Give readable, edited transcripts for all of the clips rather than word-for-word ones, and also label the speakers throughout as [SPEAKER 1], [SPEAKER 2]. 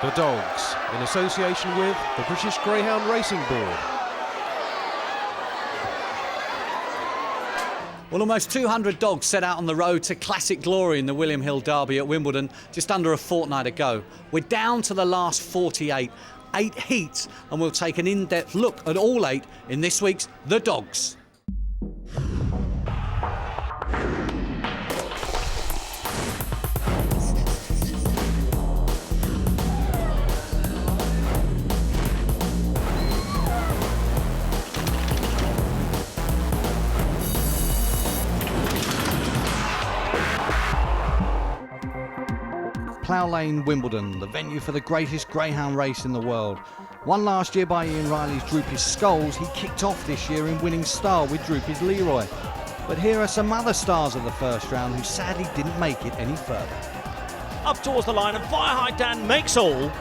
[SPEAKER 1] The Dogs, in association with the British Greyhound Racing Board.
[SPEAKER 2] Well, almost 200 dogs set out on the road to classic glory in the William Hill Derby at Wimbledon just under a fortnight ago. We're down to the last 48, 8 heats, and we'll take an in-depth look at all 8 in this week's The Dogs. Plough Lane, Wimbledon, the venue for the greatest greyhound race in the world. Won last year by Ian Riley's Droopy's Skulls, he kicked off this year in winning style with Droopy's Leroy. But here are some other stars of the first round who sadly didn't make it any further.
[SPEAKER 3] Up towards the line, and Fire High Dan makes all.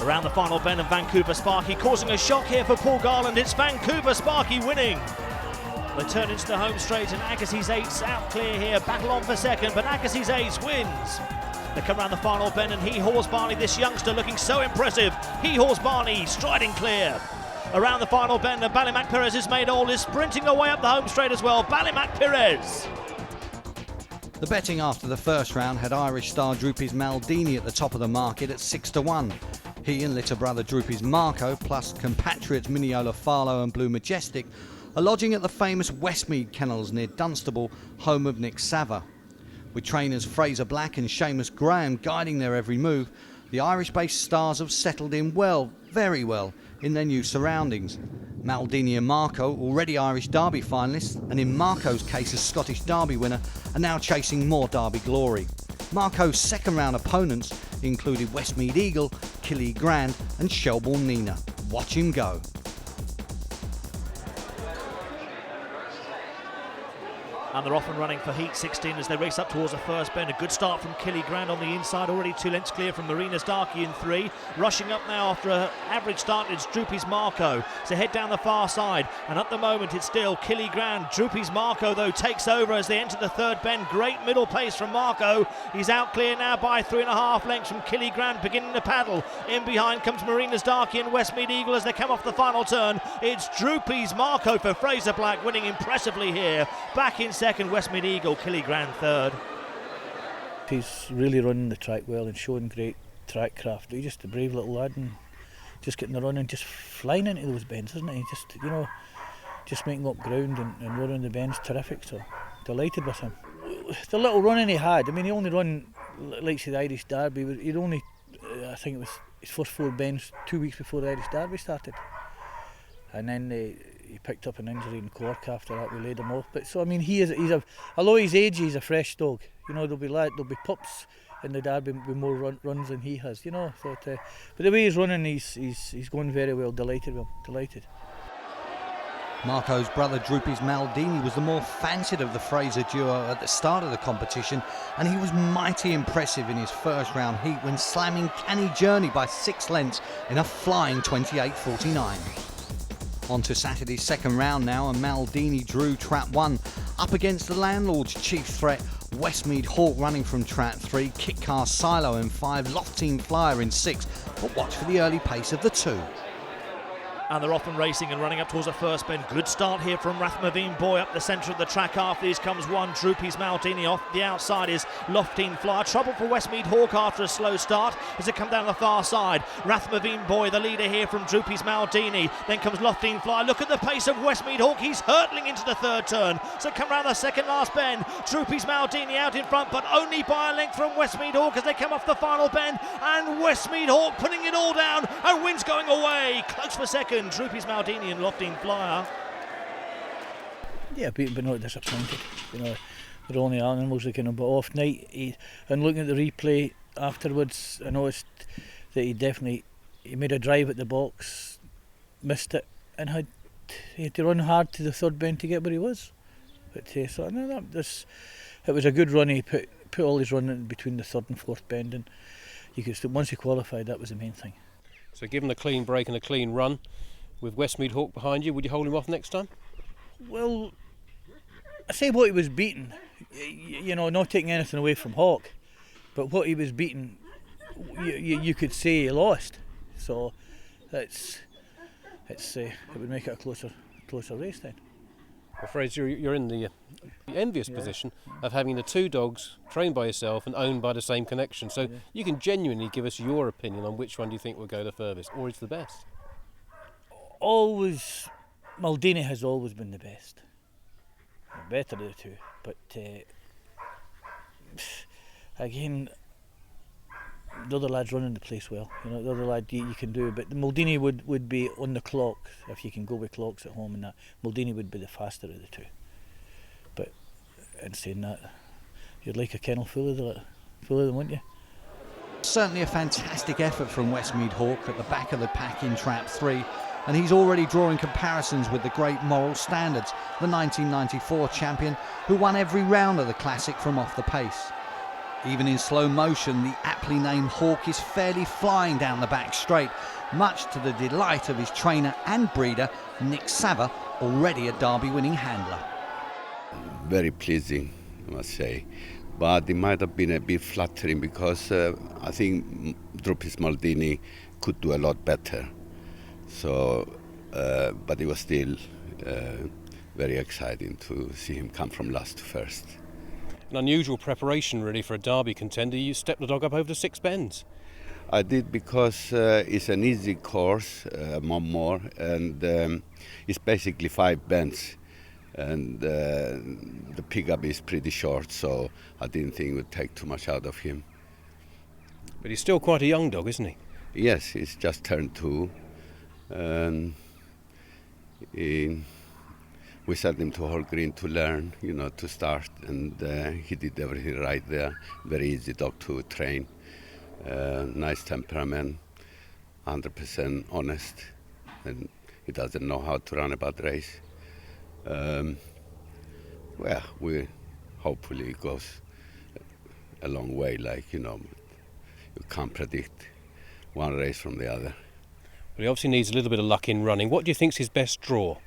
[SPEAKER 3] Around the final bend of Vancouver Sparky, causing a shock here for Paul Garland. It's Vancouver Sparky winning. They turn into the home straight, and Agassiz Ace out clear here. Battle on for second, but Agassiz Ace wins. They come around the final bend, and He Haws Barney, this youngster looking so impressive. He Haws Barney striding clear. Around the final bend, and Ballymac Perez is made all, is sprinting away up the home straight as well. Ballymac Perez.
[SPEAKER 2] The betting after the first round had Irish star Droopy's Maldini at the top of the market at 6-1. He and little brother Droopy's Marco, plus compatriots Mineola Farlow and Blue Majestic, are lodging at the famous Westmead Kennels near Dunstable, home of Nick SAVVA. With trainers Fraser Black and Seamus Graham guiding their every move, the Irish-based stars have settled in well, very well, in their new surroundings. Maldini and Marco, already Irish Derby finalists, and in Marco's case a Scottish Derby winner, are now chasing more Derby glory. Marco's second-round opponents included Westmead Eagle, Killy Grand and Shelbourne Nina. Watch him go.
[SPEAKER 3] And they're off and running for Heat 16 as they race up towards the first bend. A good start from Killy Grand on the inside, already 2 lengths clear from Marina's Darky in 3. Rushing up now after an average start, it's Droopy's Marco. So head down the far side, and at the moment it's still Killy Grand. Droopy's Marco though takes over as they enter the third bend. Great middle pace from Marco. He's out clear now by 3.5 lengths from Killy Grand, beginning to paddle. In behind comes Marina's Darky and Westmead Eagle as they come off the final turn. It's Droopy's Marco for Fraser Black, winning impressively here. Back in second, Westmead Eagle, Killy Grand third.
[SPEAKER 4] He's really running the track well and showing great track craft. He's just a brave little lad and just getting the run and just flying into those bends, isn't he? Just, you know, just making up ground and running the bends terrific. So delighted with him. The little running he had, I mean, he only run like the Irish Derby. He'd only, I think it was his first 4 bends 2 weeks before the Irish Derby started, and then he picked up an injury in Cork after that. We laid him off. But so I mean, although his age, he's a fresh dog. You know, there'll be pups in the Derby with more runs than he has. You know, so but the way he's running, he's going very well. Delighted with him. Delighted.
[SPEAKER 2] Marco's brother Droopy's Maldini was the more fancied of the Fraser duo at the start of the competition, and he was mighty impressive in his first round heat when slamming Canny Journey by 6 lengths in a flying 28.49. On to Saturday's second round now, and Maldini drew trap 1 up against the landlord's chief threat, Westmead Hawk, running from trap 3, Kitcar Silo in 5, Lofteen Flyer in 6, but watch for the early pace of the 2.
[SPEAKER 3] And they're off and racing and running up towards the first bend. Good start here from Rathmaveen Boy up the centre of the track. After these comes one, Droopy's Maldini. Off the outside is Lofteen Flyer. Trouble for Westmead Hawk after a slow start as they come down the far side. Rathmaveen Boy, the leader here from Droopy's Maldini. Then comes Lofteen Flyer. Look at the pace of Westmead Hawk. He's hurtling into the third turn. So come round the second last bend. Droopy's Maldini out in front, but only by a length from Westmead Hawk as they come off the final bend. And Westmead Hawk putting it all down, and wins going away. Close for second. Droopy's Maldini and Lofteen Flyer.
[SPEAKER 4] Yeah, but not disappointed. You know, they're only animals that can, but off night. And looking at the replay afterwards, I noticed that he made a drive at the box, missed it, and he had to run hard to the third bend to get where he was. But so no, it was a good run. He put all his run in between the third and fourth bend, and once he qualified, that was the main thing.
[SPEAKER 1] So given a clean break and a clean run, with Westmead Hawk behind you, would you hold him off next time?
[SPEAKER 4] Well, I say what he was beating, you know, not taking anything away from Hawk, but what he was beating, you could say he lost. So it would make it a closer race then.
[SPEAKER 1] Well, Fraser, you're in the envious position of having the two dogs trained by yourself and owned by the same connection. So you can genuinely give us your opinion on which one do you think will go the furthest, or is the best?
[SPEAKER 4] Always, Maldini has always been the best. The better of the two, but again, the other lad's running the place well. You know, the other lad you can do, but the Maldini would be on the clock if you can go with clocks at home and that. Maldini would be the faster of the two. But in saying that, you'd like a kennel full of them, wouldn't you?
[SPEAKER 2] Certainly a fantastic effort from Westmead Hawk at the back of the pack in trap 3, and he's already drawing comparisons with the great moral standards, the 1994 champion who won every round of the Classic from off the pace. Even in slow motion, the aptly named Hawk is fairly flying down the back straight, much to the delight of his trainer and breeder, Nick SAVVA, already a Derby-winning handler.
[SPEAKER 5] Very pleasing, I must say. But it might have been a bit flattering because I think Drupis Maldini could do a lot better. So, but it was still very exciting to see him come from last to first.
[SPEAKER 1] An unusual preparation really for a Derby contender. You stepped the dog up over the 6 bends.
[SPEAKER 5] I did because it's an easy course, more, and it's basically 5 bends. And the pickup is pretty short, so I didn't think it would take too much out of him.
[SPEAKER 1] But he's still quite a young dog, isn't he?
[SPEAKER 5] Yes, he's just turned 2. And we sent him to Hall Green to learn, you know, to start, and he did everything right there. Very easy dog to train. Nice temperament, 100% honest, and he doesn't know how to run a bad race. Well, hopefully it goes a long way, like, you know, you can't predict one race from the other.
[SPEAKER 1] But he obviously needs a little bit of luck in running. What do you think's his best draw?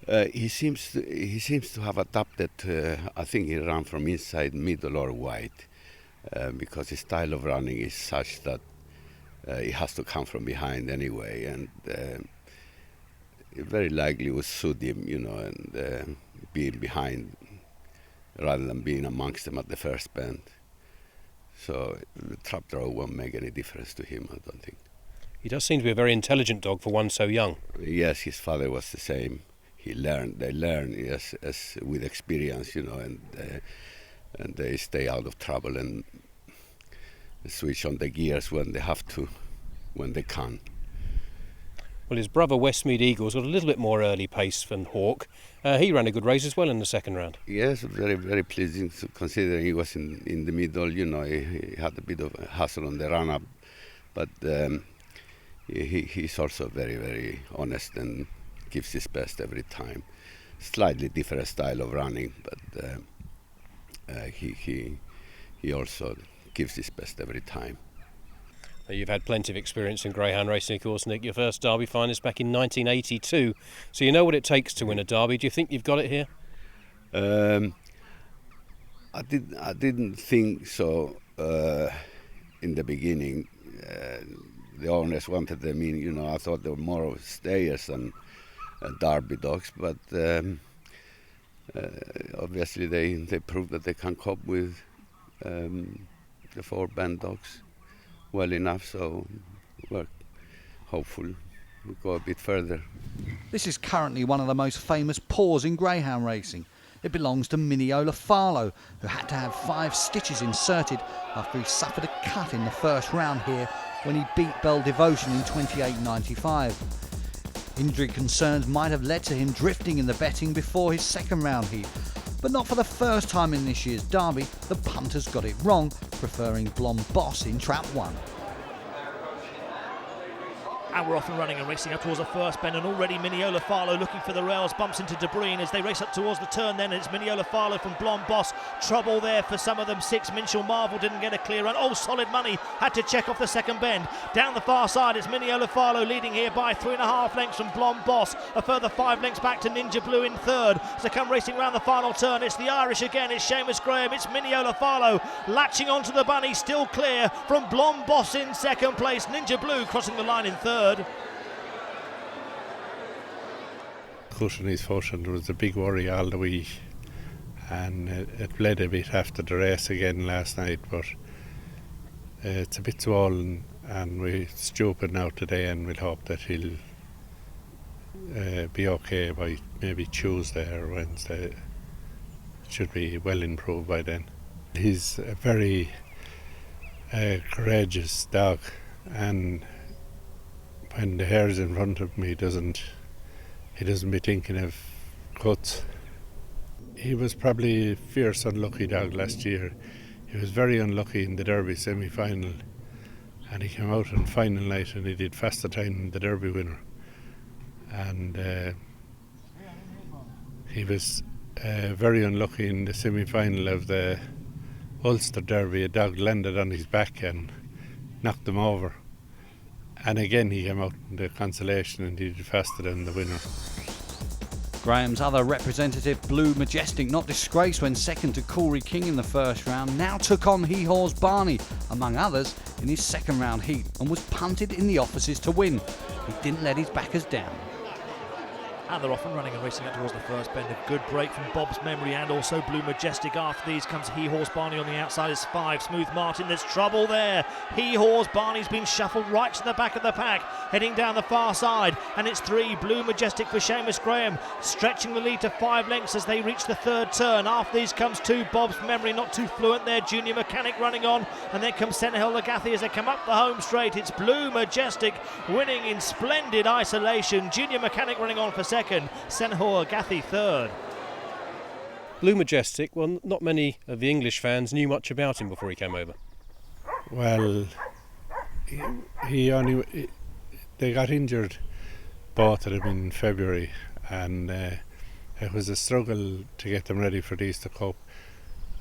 [SPEAKER 5] He seems to have adapted. I think he ran from inside, middle or wide, because his style of running is such that he has to come from behind anyway, and it very likely would suit him, you know, and being behind rather than being amongst them at the first bend. So the trap draw won't make any difference to him, I don't think.
[SPEAKER 1] He does seem to be a very intelligent dog for one so young.
[SPEAKER 5] Yes, his father was the same. They learn as with experience, you know, and they stay out of trouble and switch on the gears when they have to, when they can.
[SPEAKER 1] Well, his brother Westmead Eagle's got a little bit more early pace than Hawk. He ran a good race as well in the second round.
[SPEAKER 5] Yes, very, very pleasing, considering he was in the middle, you know, he had a bit of a hassle on the run-up, but he's also very, very honest and gives his best every time. Slightly different style of running, but he also gives his best every time.
[SPEAKER 1] You've had plenty of experience in greyhound racing, of course, Nick. Your first Derby finalist back in 1982, so you know what it takes to win a Derby. Do you think you've got it here?
[SPEAKER 5] I didn't think so in the beginning. The owners wanted them in, you know. I thought they were more of stayers than Derby dogs, but obviously they proved that they can cope with the 4 bend dogs well enough, so we're hopeful we'll go a bit further.
[SPEAKER 2] This is currently one of the most famous paws in greyhound racing. It belongs to Miniola Farlow, who had to have 5 stitches inserted after he suffered a cut in the first round here when he beat Belle Devotion in 28.95. Injury concerns might have led to him drifting in the betting before his second round heat, but not for the first time in this year's Derby. The punters got it wrong, preferring Blonde Boss in trap 1.
[SPEAKER 3] And we're off and running and racing up towards the first bend, and already Miniola Farlow looking for the rails, bumps into Debreen as they race up towards the turn then. It's Miniola Farlow from Blonde Boss. Trouble there for some of them. 6 Minchell Marvel didn't get a clear run. Oh, Solid Money had to check off the second bend. Down the far side, it's Miniola Farlow leading here by 3.5 lengths from Blonde Boss. A further 5 lengths back to Ninja Blue in third. So come racing round the final turn. It's the Irish again. It's Seamus Graham. It's Miniola Farlow latching onto the bunny, still clear from Blonde Boss in second place. Ninja Blue crossing the line in third.
[SPEAKER 6] Cushion his foot, and there was a big worry all the week, and it bled a bit after the race again last night, but it's a bit swollen and we're stupid now today, and we'll hope that he'll be okay by maybe Tuesday or Wednesday. It should be well improved by then. He's a very courageous dog, and when the hare's in front of him, he doesn't be thinking of cuts. He was probably a fierce unlucky dog last year. He was very unlucky in the Derby semi-final, and he came out on final night and he did faster time than the Derby winner. And he was very unlucky in the semi-final of the Ulster Derby. A dog landed on his back and knocked him over. And again he came out in the consolation and he did faster than the winner.
[SPEAKER 2] Graham's other representative, Blue Majestic, not disgraced when second to Corey King in the first round, now took on He Haws Barney, among others, in his second round heat, and was punted in the offices to win. He didn't let his backers down.
[SPEAKER 3] And they're off and running and racing up towards the first bend. A good break from Bob's Memory and also Blue Majestic. After these comes He Haws Barney on the outside. It's 5. Smooth Martin, there's trouble there. He Haws Barney's been shuffled right to the back of the pack, heading down the far side. And it's 3. Blue Majestic for Seamus Graham, stretching the lead to 5 lengths as they reach the third turn. After these comes 2. Bob's Memory, not too fluent there. Junior Mechanic running on. And then comes Senehil Lagathi as they come up the home straight. It's Blue Majestic winning in splendid isolation. Junior Mechanic running on for second. Senehil Lagathi third.
[SPEAKER 1] Blue Majestic, well, not many of the English fans knew much about him before he came over.
[SPEAKER 6] Well, they got injured, both of them, in February, and it was a struggle to get them ready for the Easter Cup.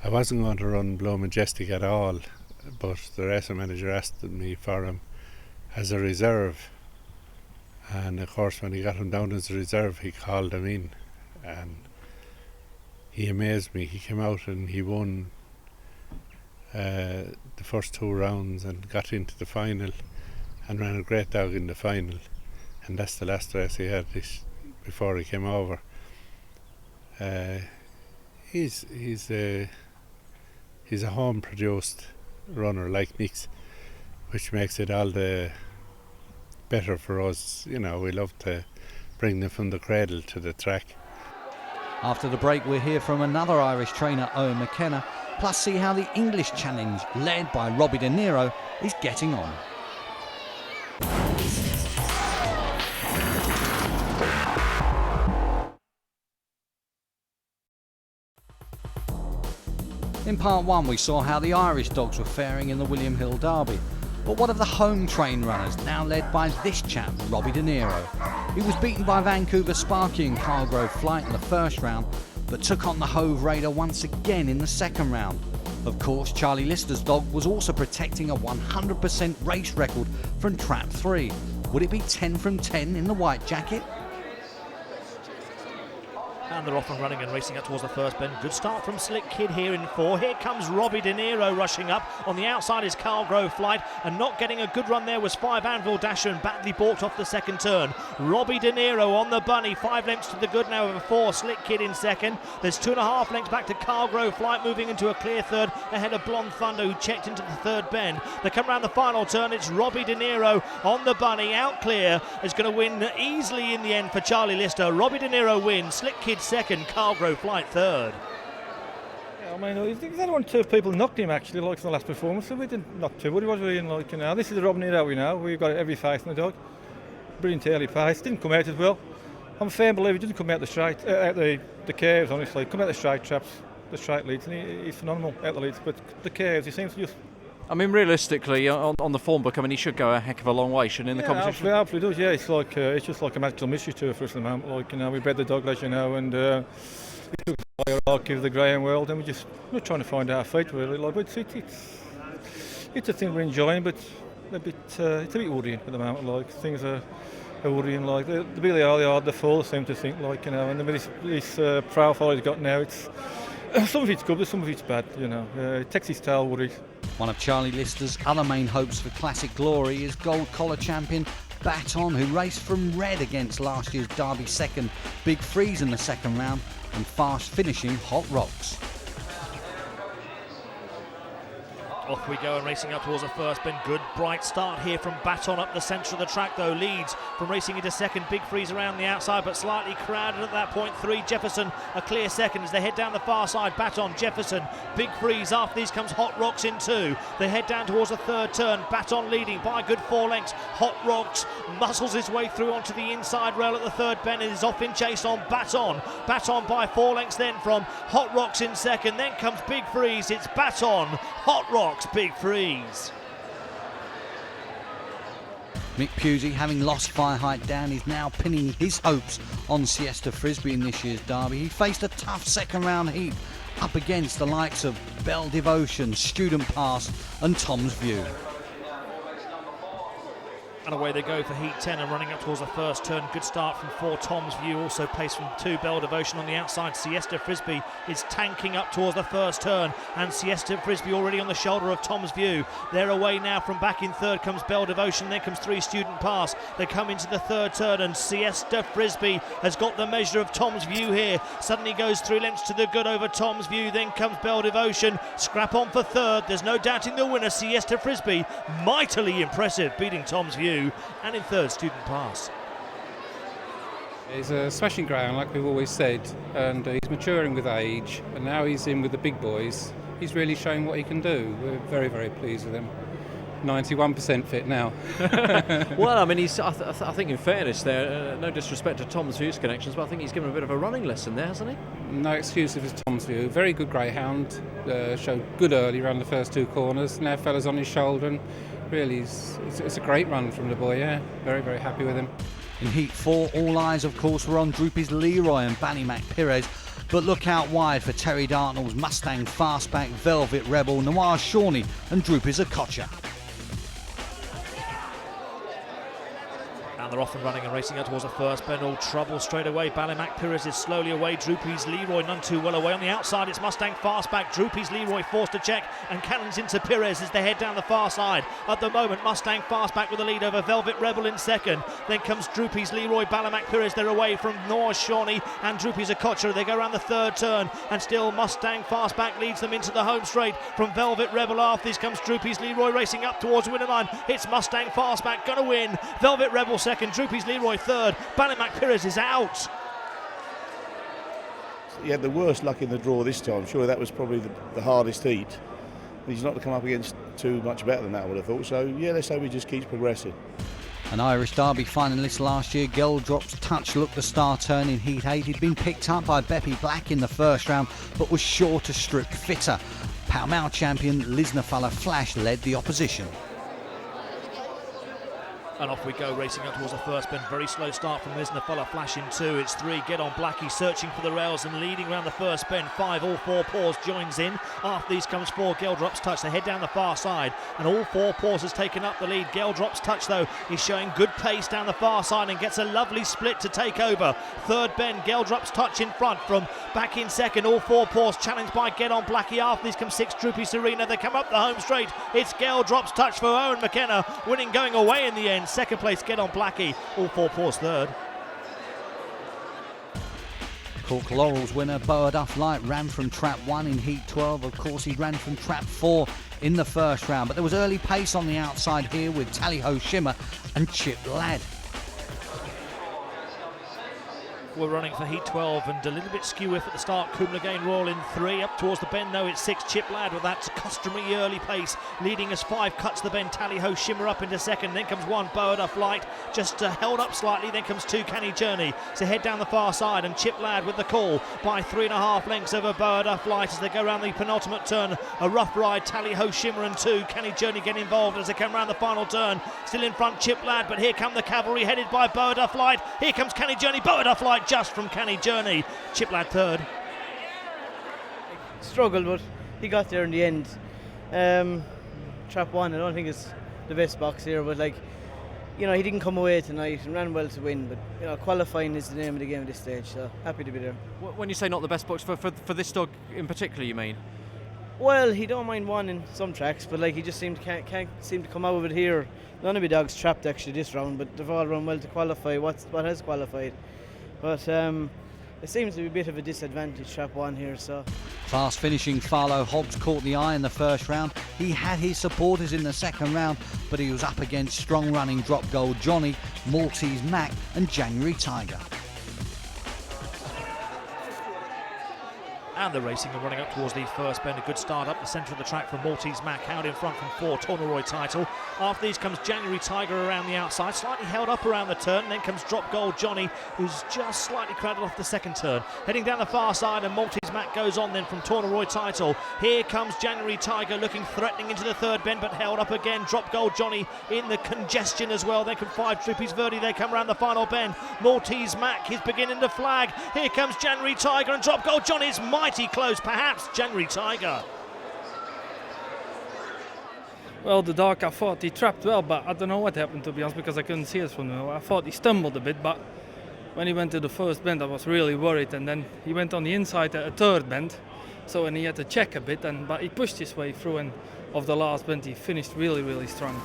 [SPEAKER 6] I wasn't going to run Blue Majestic at all, but the racing manager asked me for him as a reserve. And of course, when he got him down as a reserve, he called him in, and he amazed me. He came out and he won the first 2 rounds and got into the final and ran a great dog in the final. And that's the last race he had before he came over. He's a home-produced runner like Nick's, which makes it all the better for us. You know, we love to bring them from the cradle to the track.
[SPEAKER 2] After the break, we'll hear from another Irish trainer, Owen McKenna, plus see how the English challenge, led by Robbie De Niro, is getting on. In part 1, we saw how the Irish dogs were faring in the William Hill Derby. But what of the home train runners, now led by this chap, Robbie De Niro? He was beaten by Vancouver Sparky and Carlgrove Flight in the first round, but took on the Hove Raider once again in the second round. Of course, Charlie Lister's dog was also protecting a 100% race record from Trap 3. Would it be 10 from 10 in the white jacket?
[SPEAKER 3] And they're off and running and racing up towards the first bend. Good start from Slick Kid here in 4. Here comes Robbie De Niro rushing up. On the outside is Carlgrove Flight, and not getting a good run there was 5 Anvil Dasher, and badly balked off the second turn. Robbie De Niro on the bunny, 5 lengths to the good now over 4. Slick Kid in second. There's 2.5 lengths back to Carlgrove Flight, moving into a clear third ahead of Blonde Thunder, who checked into the third bend. They come around the final turn. It's Robbie De Niro on the bunny, out clear. Is going to win easily in the end for Charlie Lister. Robbie De Niro wins. Slick Kid second, Carlgrove Flight third.
[SPEAKER 7] Yeah, I mean, there's only 1 or 2 people knocked him actually, like in the last performance, so we didn't knock too, but he was really like, you know, this is the Rob Nero we know. We've got every faith in the dog. Brilliant early pace, didn't come out as well. I'm a firm believer he didn't come out the straight, out the curves, honestly. Come out the straight traps, the straight leads, and he's phenomenal out the leads, but the curves, he seems to just
[SPEAKER 8] I mean, realistically, on the form book, I mean, he should go a heck of a long way, shouldn't he, in the competition?
[SPEAKER 7] Hopefully does. Yeah, it's just like a magical mystery tour for us at the moment. Like, you know, we bet the dog, as you know, and we took the hierarchy of the greyhound world, and we're trying to find our fate really. Like, but it's a thing we're enjoying, but it's a bit worrying at the moment. Like, things are worrying. Like the bigger they are, the full seem to think. Like, you know, and this profile he's got now, it's some of it's good, but some of it's bad. You know, it takes his tail worries.
[SPEAKER 2] One of Charlie Lister's other main hopes for Classic Glory is Gold Collar champion Baton, who raced from red against last year's Derby second Big Freeze in the second round and fast finishing Hot Rocks.
[SPEAKER 3] Off we go and racing up towards the first bend. Good bright start here from Baton up the centre of the track though. Leads from racing into second. Big Freeze around the outside but slightly crowded at that point. 3 Jefferson a clear second as they head down the far side. Baton, Jefferson, Big Freeze. After these comes Hot Rocks in 2. They head down towards the third turn. Baton leading by a good 4 lengths. Hot Rocks muscles his way through onto the inside rail at the third bend and is off in chase on Baton. Baton by 4 lengths then from Hot Rocks in second. Then comes Big Freeze. It's Baton, Hot Rocks, Big Freeze.
[SPEAKER 2] Mick Pusey, having lost Fire Height Down, is now pinning his hopes on Siesta Frisbee in this year's Derby. He faced a tough second round heat up against the likes of Belle Devotion, Student Pass and Tom's View.
[SPEAKER 3] And away they go for Heat 10 and running up towards the first turn. Good start from 4 Tom's View, also pace from 2 Belle Devotion on the outside. Siesta Frisbee is tanking up towards the first turn and Siesta Frisbee already on the shoulder of Tom's View. They're away now. From back in third comes Belle Devotion, then comes 3 Student Pass. They come into the third turn and Siesta Frisbee has got the measure of Tom's View here. Suddenly goes 3 lengths to the good over Tom's View, then comes Belle Devotion. Scrap on for third, there's no doubting the winner. Siesta Frisbee, mightily impressive, beating Tom's View. And in third, Student Pass.
[SPEAKER 6] He's a smashing greyhound, like we've always said, and he's maturing with age, and now he's in with the big boys. He's really showing what he can do. We're very, very pleased with him. 91% fit now.
[SPEAKER 8] Well, I mean, I think in fairness there, no disrespect to Tom's View's connections, but I think he's given a bit of a running lesson there, hasn't he?
[SPEAKER 6] No excuse if it's Tom's View. Very good greyhound, showed good early around the first 2 corners. Now fella's on his shoulder, and really it's a great run from the boy, yeah. Very, very happy with him.
[SPEAKER 2] In Heat 4, all eyes of course were on Droopy's Leroy and Ballymac Pires, but look out wide for Terry Dartnell's Mustang Fastback, Velvet Rebel, Noir Shawnee and Droopy's Akocha.
[SPEAKER 3] They're off and running and racing out towards the first bend. All trouble straight away. Ballymac Pires is slowly away. Droopy's Leroy none too well away. On the outside it's Mustang Fastback. Droopy's Leroy forced to check and cannons into Pires as they head down the far side. At the moment Mustang Fastback with the lead over Velvet Rebel in second. Then comes Droopy's Leroy, Ballymac Pires. They're away from Noir Shawnee and Droopy's Akocha. They go around the third turn and still Mustang Fastback leads them into the home straight from Velvet Rebel. After this comes Droopy's Leroy racing up towards the winner line. It's Mustang Fastback gonna win. Velvet Rebel second. Droopy's Leroy third. Ballymac Pires is out.
[SPEAKER 9] He had the worst luck in the draw this time. Sure, that was probably the hardest heat. He's not to come up against too much better than that, I would have thought. So, yeah, let's hope he just keeps progressing.
[SPEAKER 2] An Irish Derby finalist last year, Geldrop's Touch looked the star turn in Heat 8. He'd been picked up by Beppy Black in the first round, but was sure to strip fitter. Pall Mall champion Lisnafalla Flash led the opposition.
[SPEAKER 3] And off we go, racing up towards the first bend. Very slow start from Lisnafalla Flash in 2. It's 3, Get On Blackie searching for the rails and leading around the first bend. 5, All Four Paws joins in. After these comes 4, Geldrop's Touch. They head down the far side and All Four Paws has taken up the lead. Geldrop's Touch though is showing good pace down the far side and gets a lovely split to take over. Third bend, Geldrop's Touch in front from back in second. All Four Paws challenged by Get On Blackie. After these comes 6, Droopy Serena. They come up the home straight. It's Geldrop's Touch for Owen McKenna, winning going away in the end. Second place, Get On Blackie. All Four Paws third.
[SPEAKER 2] Cork Laurel's winner, Boa Duff Light, ran from trap 1 in Heat 12. Of course, he ran from trap 4 in the first round, but there was early pace on the outside here with Tally Ho Shimmer and Chip Ladd.
[SPEAKER 3] were running for Heat 12 and a little bit skew if at the start. Kumla Gain Royal in 3, up towards the bend. No, it's 6. Chip Ladd with that customary early pace, leading as 5 cuts the bend. Tally Ho Shimmer up into 2nd. Then comes 1, Boada Flight, just held up slightly. Then comes 2, Canny Journey. So head down the far side, and Chip Ladd with the call by 3.5 lengths over Boada Flight as they go around the penultimate turn. A rough ride. Tally Ho Shimmer and 2, Canny Journey get involved as they come around the final turn. Still in front, Chip Ladd, but here come the cavalry headed by Boada Flight. Here comes Canny Journey. Boada Flight just from Canny Journey. Chip Ladd 3rd.
[SPEAKER 10] Struggled, but he got there in the end. Trap 1, I don't think it's the best box here, but like, you know, he didn't come away tonight and ran well to win, but you know, qualifying is the name of the game at this stage, so happy to be there.
[SPEAKER 8] When you say not the best box, for this dog in particular, you mean?
[SPEAKER 10] Well, he don't mind one in some tracks, but like he just can't seem to come out of it here. None of my dogs trapped actually this round, but they've all run well to qualify what has qualified. But it seems to be a bit of a disadvantage, Trap 1 here, so.
[SPEAKER 2] Fast finishing Farlow Hobbs caught the eye in the first round. He had his supporters in the second round, but he was up against strong running Drop Gold Johnny, Maltese Mac and January Tiger.
[SPEAKER 3] And the racing are running up towards the first bend. A good start up the centre of the track for Maltese Mac, out in front from 4, Torneroy Title. After these comes January Tiger around the outside, slightly held up around the turn. Then comes Drop Gold Johnny, who's just slightly crowded off the second turn. Heading down the far side, and Maltese Mac goes on then from Torneroy Title. Here comes January Tiger, looking threatening into the third bend, but held up again. Drop Gold Johnny in the congestion as well. Then come 5, Trippies Verdi. They come around the final bend. Maltese Mac is beginning to flag. Here comes January Tiger, and Drop Gold Johnny's mighty close, perhaps January Tiger.
[SPEAKER 7] Well, the dog, I thought he trapped well, but I don't know what happened, to be honest, because I couldn't see it from there. I thought he stumbled a bit, but when he went to the first bend, I was really worried, and then he went on the inside at a third bend, so and he had to check a bit, but he pushed his way through, and of the last bend he finished really, really strong.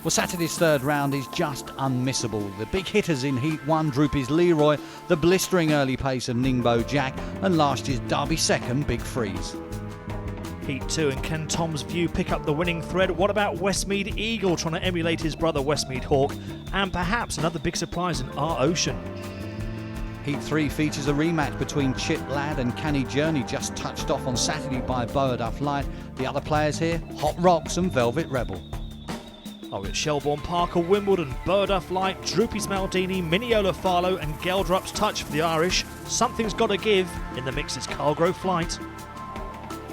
[SPEAKER 2] Well, Saturday's third round is just unmissable. The big hitters in Heat 1, Droopy's Leroy, the blistering early pace of Ningbo Jack, and last year's Derby second, Big Freeze.
[SPEAKER 3] Heat 2, and can Tom's View pick up the winning thread? What about Westmead Eagle trying to emulate his brother Westmead Hawk? And perhaps another big surprise in Our Ocean.
[SPEAKER 2] Heat 3 features a rematch between Chip Ladd and Canny Journey, just touched off on Saturday by Boada Flight. The other players here, Hot Rocks and Velvet Rebel.
[SPEAKER 3] Oh, it's Shelbourne Parker, Wimbledon, Boada Flight, Droopy's Maldini, Mineola Farlow and Geldrup's Touch for the Irish. Something's got to give. In the mix is Carlgrove Flight.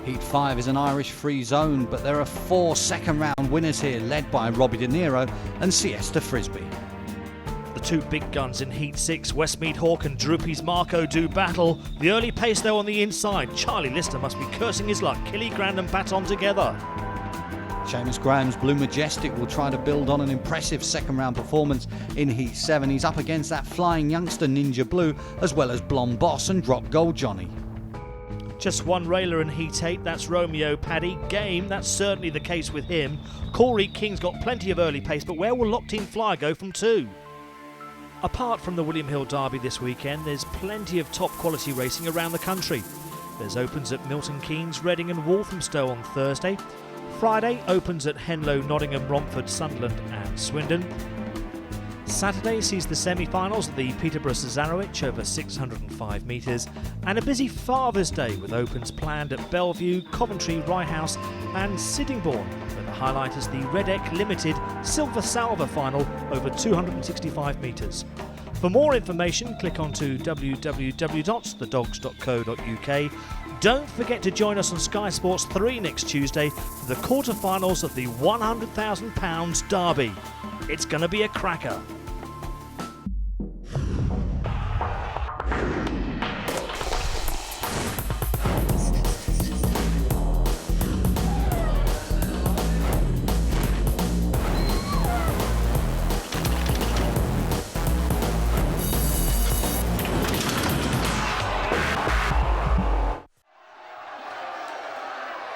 [SPEAKER 2] Heat 5 is an Irish free zone, but there are 4 second round winners here, led by Robbie De Niro and Siesta Frisbee.
[SPEAKER 3] The two big guns in Heat 6, Westmead Hawk and Droopy's Marco, do battle. The early pace though on the inside. Charlie Lister must be cursing his luck. Killy Grand and Baton together.
[SPEAKER 2] Seamus Graham's Blue Majestic will try to build on an impressive second round performance in Heat 7. He's up against that flying youngster Ninja Blue, as well as Blonde Boss and Drop Gold Johnny.
[SPEAKER 3] Just one railer in Heat 8, that's Romeo Paddy. Game, that's certainly the case with him. Corey King's got plenty of early pace, but where will Locked In Flyer go from 2? Apart from the William Hill Derby this weekend, there's plenty of top quality racing around the country. There's opens at Milton Keynes, Reading and Walthamstow on Thursday. Friday opens at Henlow, Nottingham, Romford, Sunderland and Swindon. Saturday sees the semi-finals of the Peterborough Cesarewitch over 605 metres, and a busy Father's Day with opens planned at Bellevue, Coventry, Rye House and Sittingbourne, where the highlight is the Redec Limited Silver Salver final over 265 metres. For more information, click on to www.thedogs.co.uk. Don't forget to join us on Sky Sports 3 next Tuesday for the quarter-finals of the £100,000 Derby. It's going to be a cracker.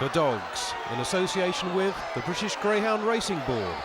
[SPEAKER 1] The Dogs, in association with the British Greyhound Racing Board.